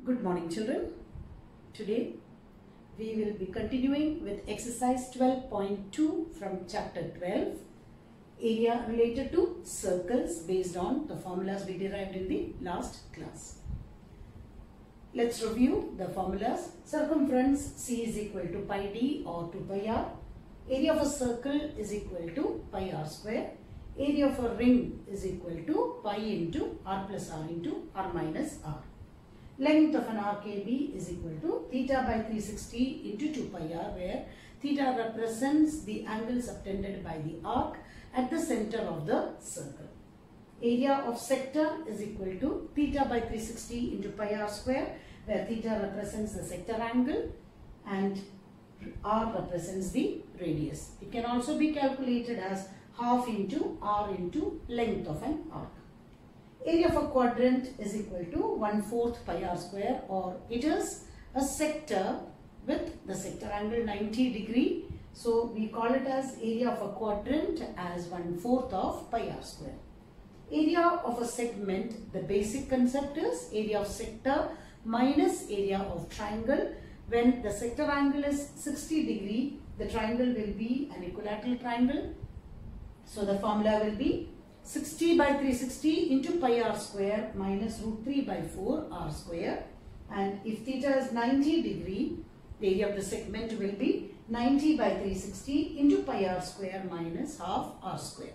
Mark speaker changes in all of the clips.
Speaker 1: Good morning, children. Today we will be continuing with exercise 12.2 from chapter 12, area related to circles based on the formulas we derived in the last class. Let's review the formulas. Circumference C is equal to pi d or 2 pi r. Area of a circle is equal to pi r square. Area of a ring is equal to pi into r plus r into r minus r. Length of an RKB is equal to theta by 360 into 2 pi r, where theta represents the angle subtended by the arc at the center of the circle. Area of sector is equal to theta by 360 into pi r square, where theta represents the sector angle and r represents the radius. It can also be calculated as half into r into length of an arc. Area of a quadrant is equal to 1/4 pi r square, or it is a sector with the sector angle 90 degree. So we call it as area of a quadrant as 1/4 of pi r square. Area of a segment, the basic concept is area of sector minus area of triangle. When the sector angle is 60 degree, the triangle will be an equilateral triangle. So the formula will be 60 by 360 into pi r square minus root 3 by 4 r square. And if theta is 90 degree, the area of the segment will be 90 by 360 into pi r square minus half r square.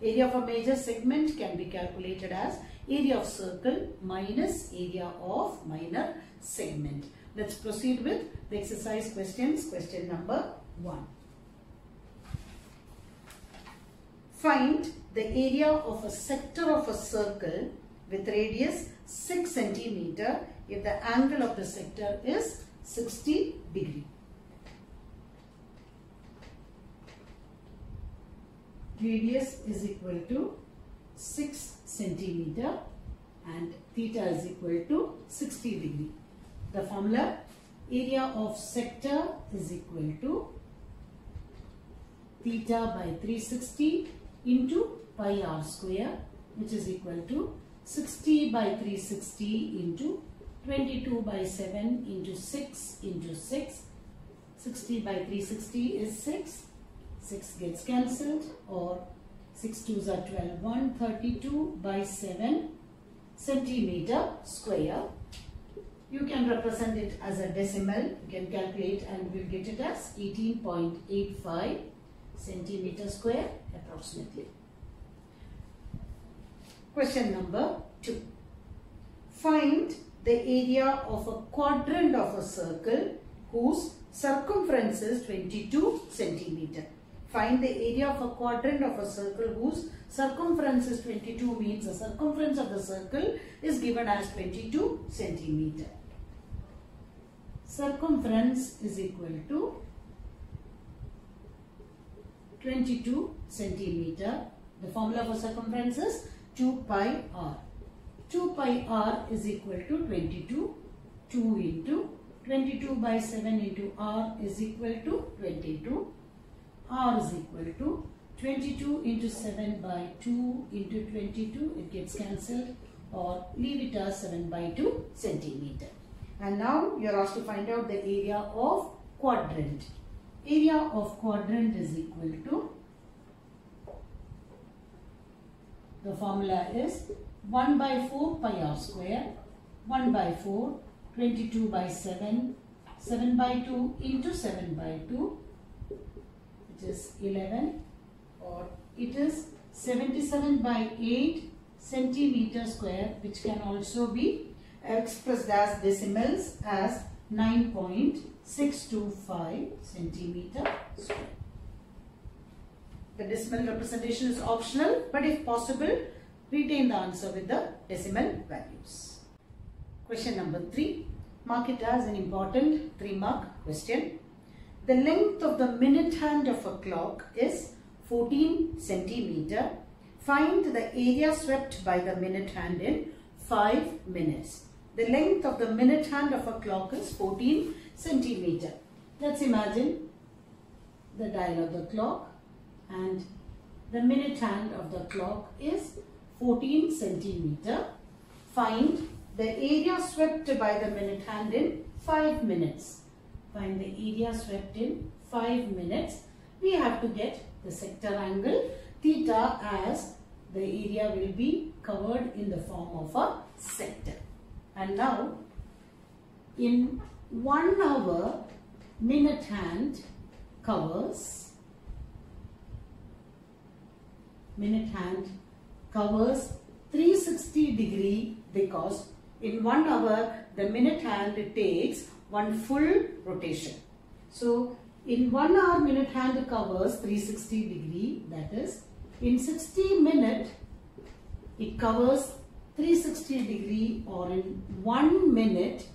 Speaker 1: Area of a major segment can be calculated as area of circle minus area of minor segment. Let's proceed with the exercise questions. Question number 1. Find the area of a sector of a circle with radius 6 centimeter if the angle of the sector is 60 degree. Radius is equal to 6 centimeter and theta is equal to 60 degree. The formula, area of sector is equal to theta by 360 into pi r square, which is equal to 60 by 360 into 22 by 7 into 6 into 6. 60 by 360 is 6. 6 gets cancelled, or 6 2s are 12. 132 by 7 centimeter square. You can represent it as a decimal. You can calculate and we'll get it as 18.85 centimeter square approximately. Question number 2. Find the area of a quadrant of a circle whose circumference is 22 centimeter. Find the area of a quadrant of a circle whose circumference is 22, means the circumference of the circle is given as 22 centimeter. Circumference is equal to 22 centimeter. The formula for circumference is 2 pi r. 2 pi r is equal to 22. 2 into 22 by 7 into r is equal to 22. R is equal to 22 into 7 by 2 into 22. It gets cancelled, or leave it as 7 by 2 centimeter. And now you are asked to find out the area of quadrant. Area of quadrant is equal to, the formula is 1 by 4 pi r square, 1 by 4, 22 by 7, 7 by 2 into 7 by 2, which is 11, or it is 77 by 8 centimeter square, which can also be expressed as decimals as 9.625 centimeter square. The decimal representation is optional, but if possible, retain the answer with the decimal values. Question number 3. Mark it as an important 3-mark question. The length of the minute hand of a clock is 14 centimeter. Find the area swept by the minute hand in 5 minutes. The length of the minute hand of a clock is 14 centimeter. Let's imagine the dial of the clock and the minute hand of the clock is 14 centimeter. Find the area swept by the minute hand in 5 minutes. Find the area swept in 5 minutes. We have to get the sector angle theta as the area will be covered in the form of a sector. And now in 1 hour, minute hand covers 360 degree, because in 1 hour the minute hand takes one full rotation. So in 1 hour minute hand covers 360 degree, that is in 60 minutes it covers 360 degree, or in 1 minute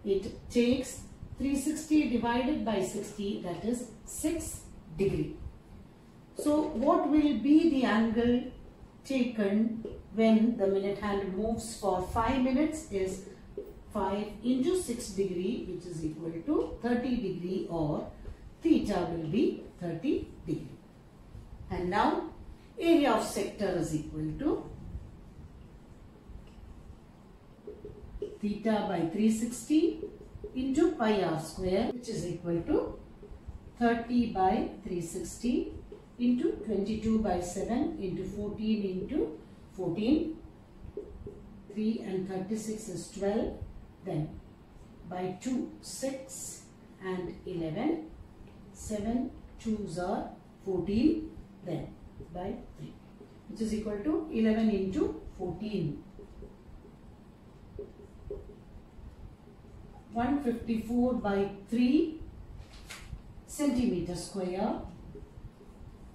Speaker 1: it takes 360 divided by 60, that is 6 degree. So what will be the angle taken when the minute hand moves for 5 minutes is 5 into 6 degree, which is equal to 30 degree, or theta will be 30 degree. And now area of sector is equal to theta by 360 into pi r square, which is equal to 30 by 360 into 22 by 7 into 14 into 14. 3 and 36 is 12. Then by 2, 6 and 11. 7 2s are 14. Then by 3, which is equal to 11 into 14. 154 by 3 centimeter square,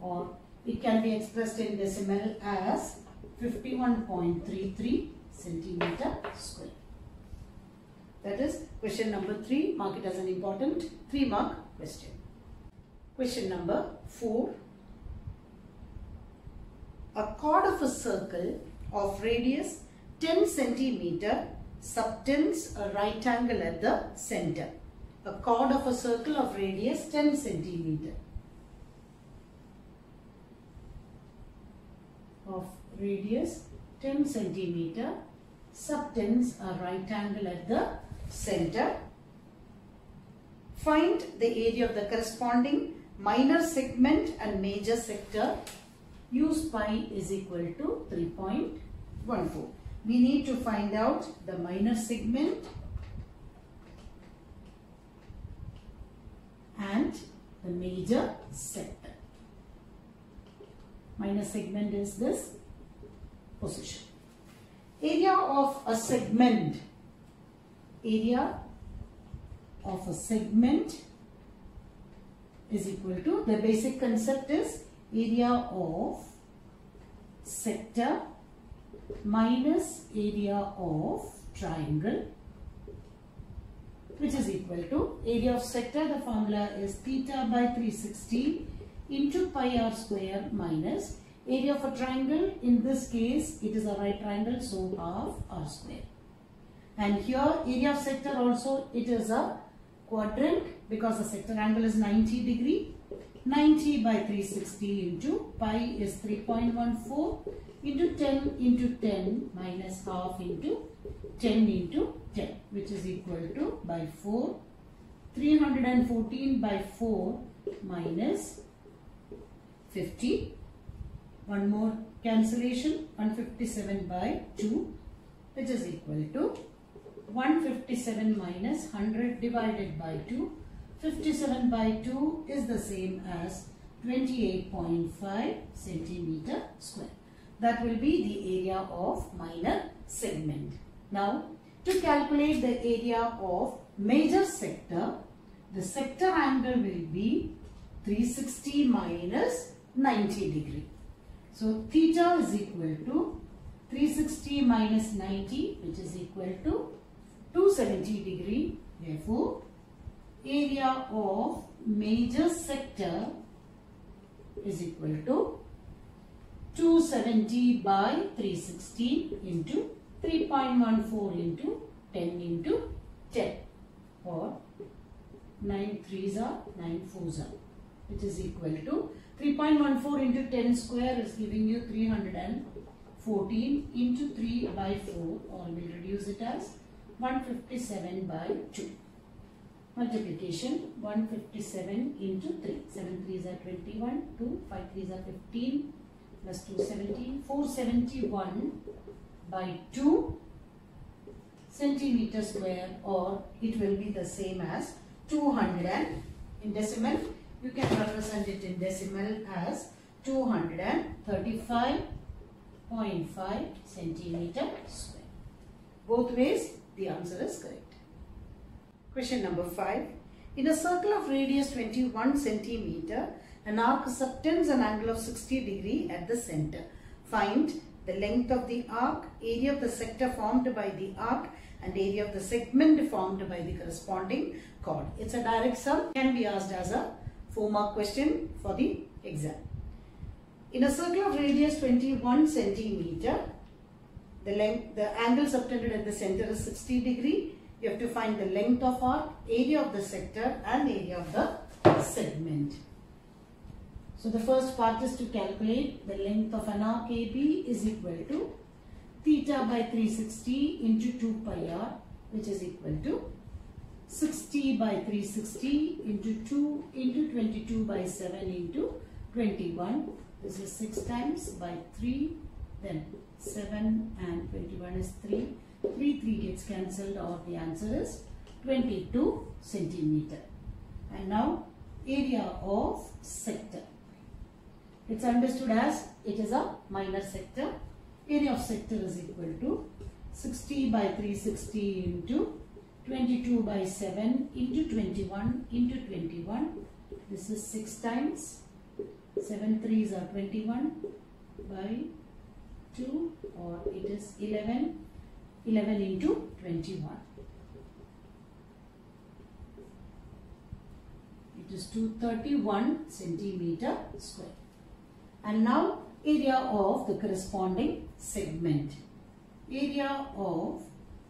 Speaker 1: or it can be expressed in decimal as 51.33 centimeter square. That is question number 3. Mark it as an important 3-mark question. Question number 4. A chord of a circle of radius 10 centimeter subtends a right angle at the center. A chord of a circle of radius 10 centimeter. Of radius 10 centimeter subtends a right angle at the center. Find the area of the corresponding minor segment and major sector. Use pi is equal to 3.14. We need to find out the minor segment and the major sector. Minor segment is this position. Area of a segment. Area of a segment is equal to, the basic concept is area of sector minus area of triangle, which is equal to area of sector. The formula is theta by 360 into pi r square minus area of a triangle. In this case it is a right triangle, so half r square. And here area of sector also, it is a quadrant because the sector angle is 90 degree. 90 by 360 into pi is 3.14 into 10 into 10 minus half into 10 into 10, which is equal to by 4. 314 by 4 minus 50. One more cancellation, 157 by 2, which is equal to 157 minus 100 divided by 2. 57 by 2 is the same as 28.5 centimeter square. That will be the area of minor segment. Now, to calculate the area of major sector, the sector angle will be 360 minus 90 degree. So, theta is equal to 360 minus 90, which is equal to 270 degree. Therefore, area of major sector is equal to 270 by 360 into 3.14 into 10 into 10, or 9 3s are 9 4s are, which is equal to 3.14 into 10 square is giving you 340 14 into 3 by 4, or we'll reduce it as 157 by 2. Multiplication 157 into 3. 7 3s are 21, 2, 5 3s are 15, plus 2 17, 471 by 2 centimeter square, or it will be the same as 200, and in decimal you can represent it in decimal as 235.5 centimeter square. Both ways the answer is correct. Question number 5. In a circle of radius 21 centimeter, an arc subtends an angle of 60 degree at the center. Find the length of the arc, area of the sector formed by the arc, and area of the segment formed by the corresponding chord. It's a direct sum, can be asked as a 4-mark question for the exam. In a circle of radius 21 centimeter, the angle subtended at the center is 60 degree. You have to find the length of arc, area of the sector, and area of the segment. So the first part is to calculate the length of an arc AB is equal to theta by 360 into 2 pi r, which is equal to 60 by 360 into 2 into 22 by 7 into 21. This is 6 times by 3, then 7 and 21 is 3. 3 gets cancelled, or the answer is 22 centimeter. And now area of sector. It's understood as it is a minor sector. Area of sector is equal to 60 by 360 into 22 by 7 into 21 into 21. This is 6 times. 7 3s are 21 by 2, or it is 11. 11 into 21. It is 231 centimeter square. And now area of the corresponding segment. Area of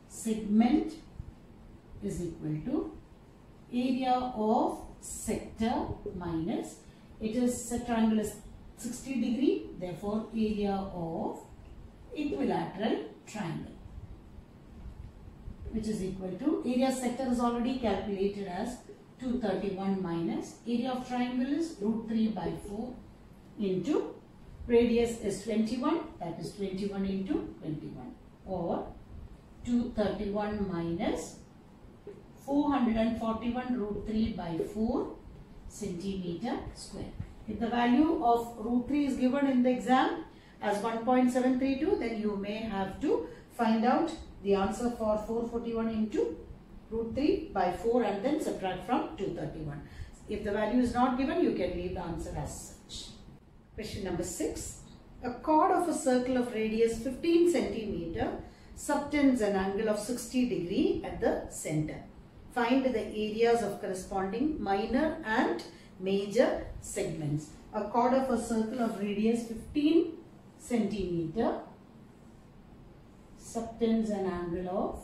Speaker 1: segment is equal to area of sector minus, it is a triangle is 60 degree, therefore area of equilateral triangle, which is equal to, area sector is already calculated as 231 minus area of triangle is root 3 by 4 into radius is 21, that is 21 into 21, or 231 minus 441 root 3 by 4 centimeter square. If the value of root 3 is given in the exam as 1.732, then you may have to find out the answer for 441 into root 3 by 4 and then subtract from 231. If the value is not given, you can leave the answer as such. Question number 6. A chord of a circle of radius 15 centimeter subtends an angle of 60 degree at the center. Find the areas of corresponding minor and major segments. A chord of a circle of radius 15 centimeter subtends an angle of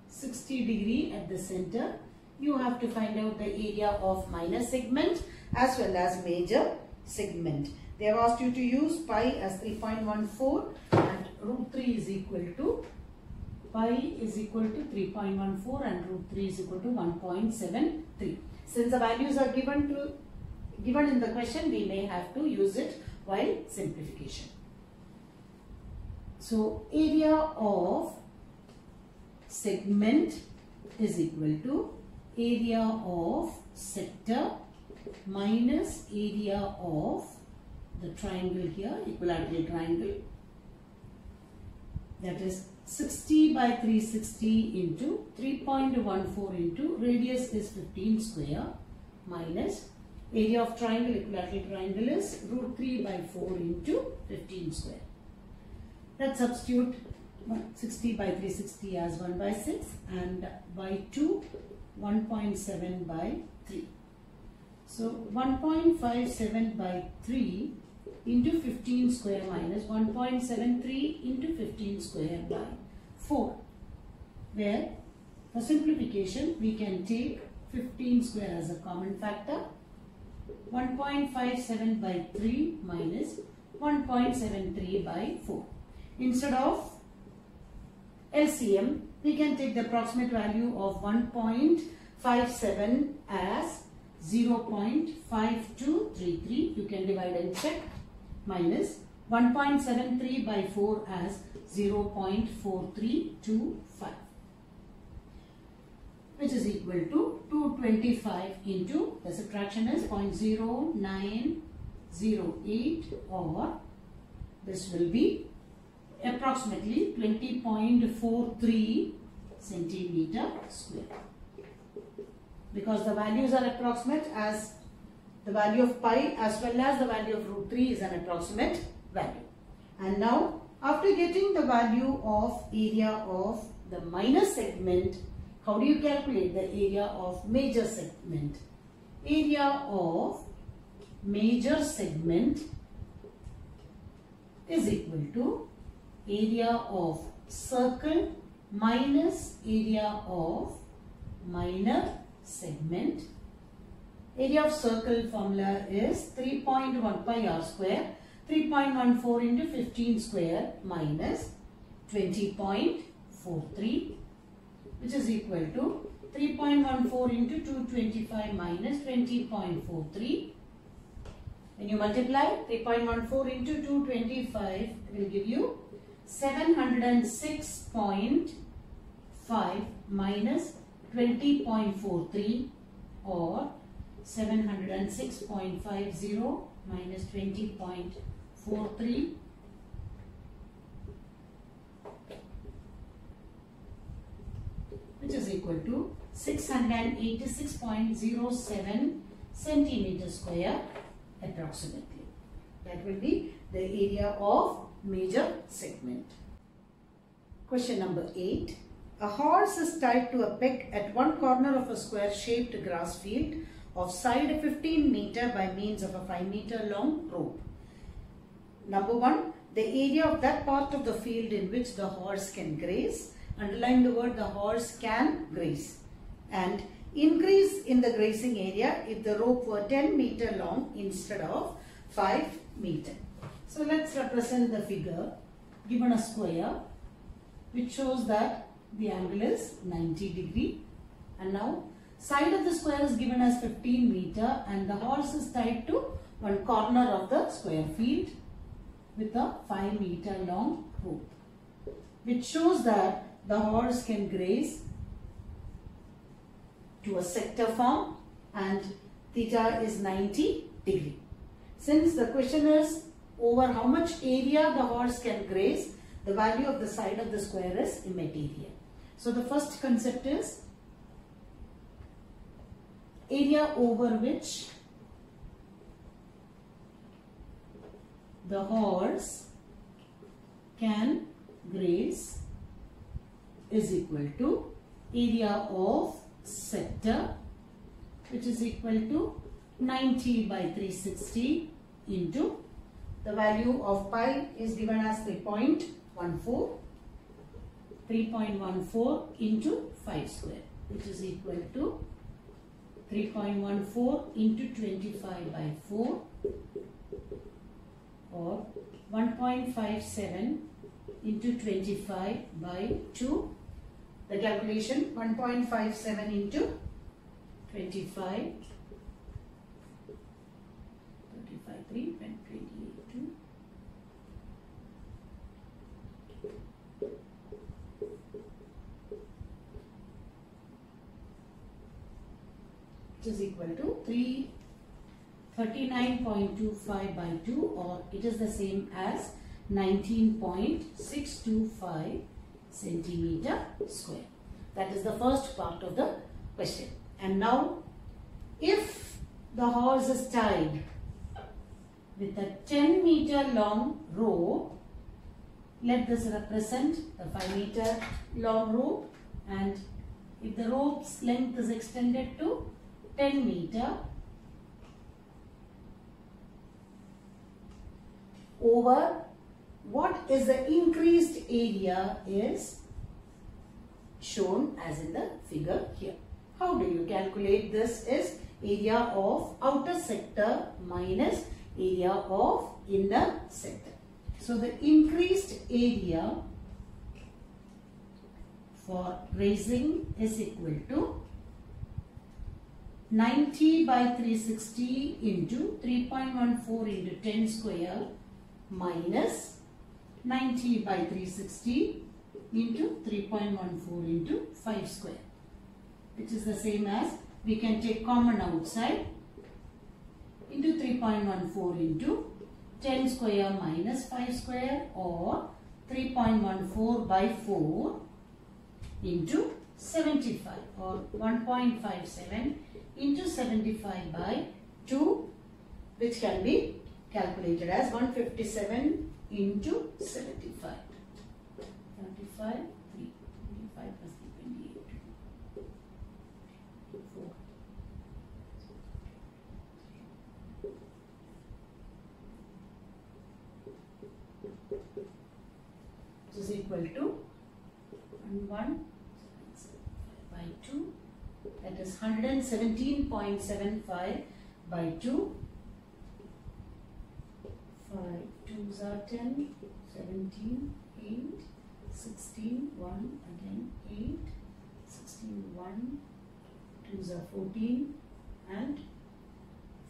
Speaker 1: 60 degree at the center. You have to find out the area of minor segment as well as major segment. They have asked you to use pi as 3.14 and root 3 is equal to, pi is equal to 3.14 and root 3 is equal to 1.73. Since the values are given in the question, we may have to use it while simplification. So area of segment is equal to area of sector minus area of the triangle here, equilateral triangle, that is 60 by 360 into 3.14 into radius is 15 square minus area of triangle, equilateral triangle is root 3 by 4 into 15 square. Let's substitute 60 by 360 as 1 by 6 and by 2 1.7 by 3. So 1.57 by 3 into 15 square minus 1.73 into 15 square by 4, where for simplification we can take 15 square as a common factor. 1.57 by 3 minus 1.73 by 4. Instead of LCM, we can take the approximate value of 1.57 as 0.5233. You can divide and check. Minus 1.73 by 4 as 0.4325, which is equal to 225 into, the subtraction is 0.0908, or this will be approximately 20.43 centimeter square. Because the values are approximate, as the value of pi as well as the value of root 3 is an approximate value. And now, after getting the value of area of the minor segment, how do you calculate the area of major segment? Area of major segment is equal to area of circle minus area of minor segment. Area of circle formula is 3.1 pi r square, 3.14 into 15 square minus 20.43, which is equal to 3.14 into 225 minus 20.43. When you multiply 3.14 into 225, will give you 706.5 minus 20.43, or 706.50 minus 20.43, which is equal to 686.07 centimeter square approximately. That will be the area of major segment. Question number 8. A horse is tied to a peg at one corner of a square shaped grass field of side 15 meter by means of a 5 meter long rope. Number 1. The area of that part of the field in which the horse can graze. Underline the word the horse can graze. And increase in the grazing area if the rope were 10 meter long instead of 5 meter. So let's represent the figure. Given a square which shows that the angle is 90 degree, and now side of the square is given as 15 meter and the horse is tied to one corner of the square field with a 5 meter long rope, which shows that the horse can graze to a sector form and theta is 90 degree. Since the question is over how much area the horse can graze, the value of the side of the square is immaterial. So the first concept is area over which the horse can graze is equal to area of sector, which is equal to 90 by 360 into the value of pi is given as 3.14 into 5 square, which is equal to 3.14 into 25 by 4, or 1.57 into 25 by 2. The calculation 1.57 into 25, 35, 3 and 28, 2. Which is equal to 339.25 by 2, or it is the same as 19.625 centimeter square. That is the first part of the question. And now, if the horse is tied with a 10 meter long rope, let this represent the 5 meter long rope, and if the rope's length is extended to 10 meter, over what is the increased area is shown as in the figure here. How do you calculate this? Is area of outer sector minus area of in the sector. So the increased area for grazing is equal to 90 by 360 into 3.14 into 10 square minus 90 by 360 into 3.14 into 5 square, which is the same as we can take common outside into 3.14 into 10 square minus 5 square, or 3.14 by 4 into 75, or 1.57 into 75 by 2, which can be calculated as 157 into 75. 75, 3, 25 plus 3, 28. 4. Which is equal to 1 by 2, that is 117.75 by 2. 5 2s are 10, 17, 8, 16, 1 again 8, 16, 1, 2s are 14 and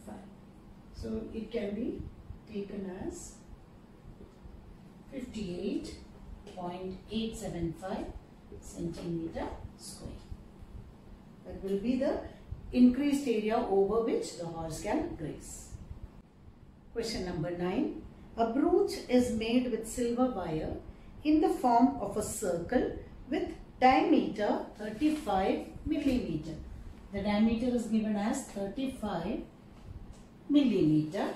Speaker 1: 5. So it can be taken as 58.875 centimeter square. That will be the increased area over which the horse can graze. Question number 9. A brooch is made with silver wire in the form of a circle with diameter 35 millimeter. The diameter is given as 35 millimeter.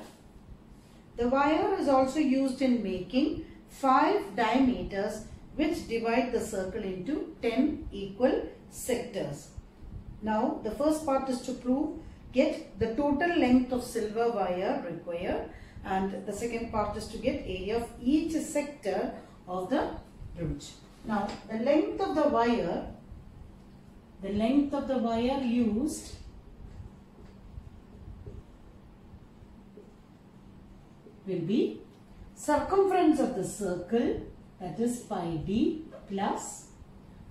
Speaker 1: The wire is also used in making 5 diameters which divide the circle into 10 equal sectors. Now the first part is to get the total length of silver wire required, and the second part is to get area of each sector of the brooch. Now the length of the wire used will be circumference of the circle, that is pi d, plus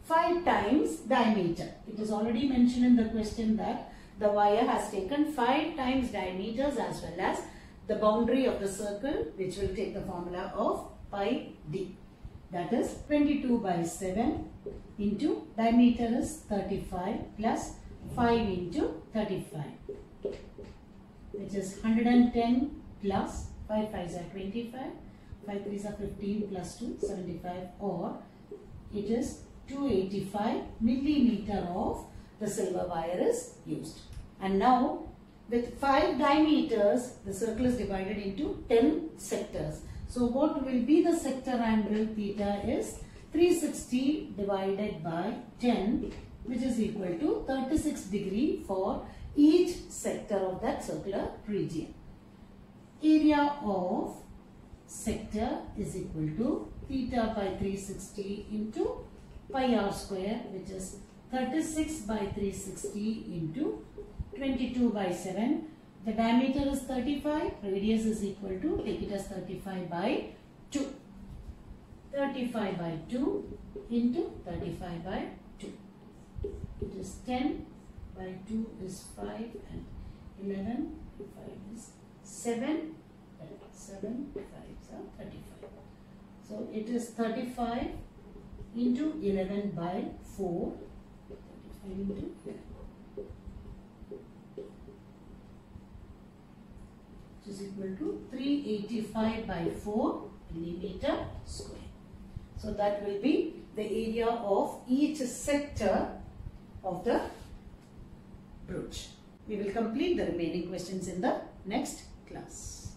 Speaker 1: 5 times diameter. It is already mentioned in the question that the wire has taken 5 times diameters as well as the boundary of the circle, which will take the formula of pi d. That is 22 by 7 into diameter is 35 plus 5 into 35, which is 110 plus 5 5s are 25, 5 3s are 15 plus 2, 75, or it is 285 millimeter of the silver wire is used. And now with 5 diameters, the circle is divided into 10 sectors. So what will be the sector angle theta is 360 divided by 10, which is equal to 36 degree for each sector of that circular region. Area of sector is equal to theta by 360 into pi r square, which is 36 by 360 into 22 by 7. The diameter is 35, radius is equal to, take it as 35 by 2. 35 by 2 into 35 by 2. It is 10 by 2 is 5 and 11, 5 is 7, 7, 5s are 35. So it is 35 into 11 by 4, 35 into 11. Which is equal to 385 by 4 millimeter square. So that will be the area of each sector of the brooch. We will complete the remaining questions in the next class.